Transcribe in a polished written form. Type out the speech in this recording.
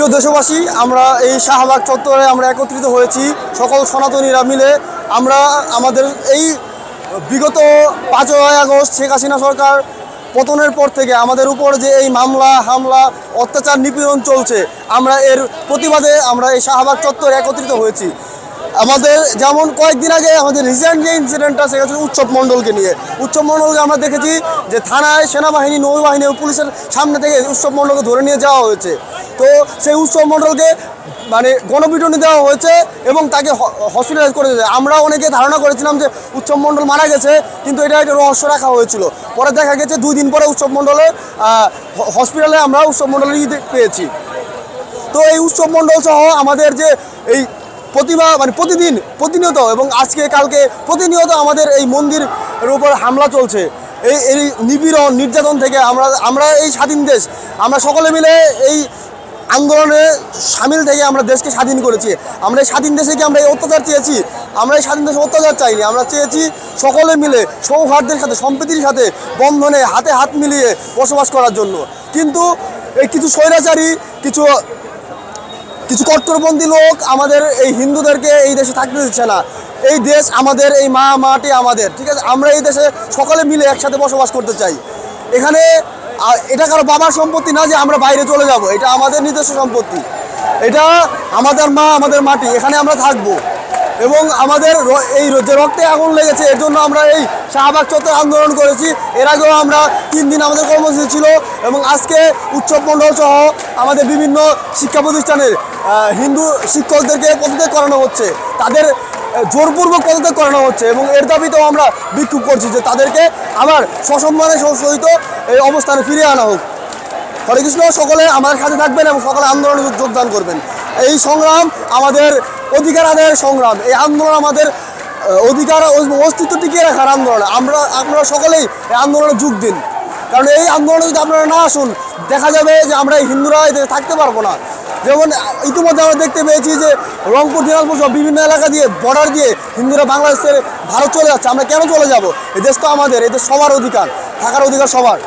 প্রিয় দেশবাসী, আমরা এই শাহবাগ চত্বরে আমরা একত্রিত হয়েছি সকল সনাতনীরা মিলে। আমরা আমাদের এই বিগত 5ই আগস্ট শেখ হাসিনা সরকার পতনের পর থেকে আমাদের উপর যে এই মামলা হামলা অত্যাচার নিপীড়ন চলছে, আমরা এর প্রতিবাদে আমরা এই শাহবাগ চত্বরে একত্রিত হয়েছি। আমাদের যেমন কয়েকদিন আগে আমাদের রিসেন্ট যে ইনসিডেন্টটা সেটা হচ্ছে উৎসব মণ্ডলকে নিয়ে। উৎসব মণ্ডলকে আমরা দেখেছি যে থানায় সেনাবাহিনী নৌবাহিনী ও পুলিশের সামনে থেকে উৎসব মণ্ডলকে ধরে নিয়ে যাওয়া হয়েছে। তো সেই উৎসব মণ্ডলকে মানে গণপিটুনি দেওয়া হয়েছে এবং তাকে হসপিটালাইজ করে দিয়েছে। আমরা অনেকে ধারণা করেছিলাম যে উৎসব মণ্ডল মারা গেছে, কিন্তু এটা একটা রহস্য রাখা হয়েছিল। পরে দেখা গেছে 2 দিন পরে উৎসব মণ্ডলে হসপিটালে আমরা উৎসব মণ্ডলই পেয়েছি। তো এই উৎসব মণ্ডল সহ আমাদের যে এই প্রতিনিয়ত এবং আজকে কালকে প্রতিনিয়ত আমাদের এই মন্দিরের উপর হামলা চলছে। এই নিপীড়ন নির্যাতন থেকে আমরা এই স্বাধীন দেশ, আমরা সকলে মিলে এই আন্দোলনে সামিল থেকে আমরা দেশকে স্বাধীন করেছি। আমরা এই স্বাধীন দেশে কি আমরা এই অত্যাচার চেয়েছি? আমরা এই স্বাধীন দেশে অত্যাচার চাইনি। আমরা চেয়েছি সকলে মিলে সৌহার্দ্যের সাথে সম্প্রীতির সাথে বন্ধনে হাতে হাত মিলিয়ে বসবাস করার জন্য। কিন্তু এই কিছু স্বৈরাচারী কিছু কট্টরপন্থী লোক আমাদের এই হিন্দুদেরকে এই দেশে থাকতে দিচ্ছে না। এই দেশ আমাদের, এই মাটি আমাদের, ঠিক আছে? আমরা এই দেশে সকলে মিলে একসাথে বসবাস করতে চাই। এখানে এটা কারো বাবার সম্পত্তি না যে আমরা বাইরে চলে যাব, এটা আমাদের নিজস্ব সম্পত্তি। এটা আমাদের আমাদের মাটি, এখানে আমরা থাকবো। এবং আমাদের এই যে রক্তে আগুন লেগেছে এর জন্য আমরা এই শাহবাগ চত্বরে আন্দোলন করেছি। এর আগেও আমরা 3 দিন আমাদের কর্মসূচি ছিল এবং আজকে উৎসব মণ্ডল সহ আমাদের বিভিন্ন শিক্ষা প্রতিষ্ঠানের হিন্দু শিক্ষকদেরকে পদত্যাগ করানো হচ্ছে, তাদের জোরপূর্বক পদত্যাগ করানো হচ্ছে এবং এর দাবিতেও আমরা বিক্ষোভ করছি যে তাদেরকে আবার সসম্মানের সহিত এই অবস্থানে ফিরিয়ে আনা হোক। হরে কৃষ্ণ। সকলে আমাদের সাথে থাকবেন এবং সকলে আন্দোলনে যোগদান করবেন। এই সংগ্রাম আমাদের অধিকার আদায়ের সংগ্রাম। এই আন্দোলন আমাদের অধিকার অস্তিত্ব টিকিয়ে রাখার আন্দোলন। আপনারা সকলেই এই আন্দোলনে যোগ দিন, কারণ এই আন্দোলনে যদি আপনারা না আসুন দেখা যাবে যে আমরা এই হিন্দুরা এদের থাকতে পারবো না। যেমন ইতিমধ্যে আমরা দেখতে পেয়েছি যে রংপুর দিনাজপুর সব বিভিন্ন এলাকা দিয়ে বর্ডার দিয়ে হিন্দুরা বাংলাদেশের ভারত চলে যাচ্ছে। আমরা কেন চলে যাব? এই দেশ তো আমাদের, এই দেশ সবার অধিকার, থাকার অধিকার সবার।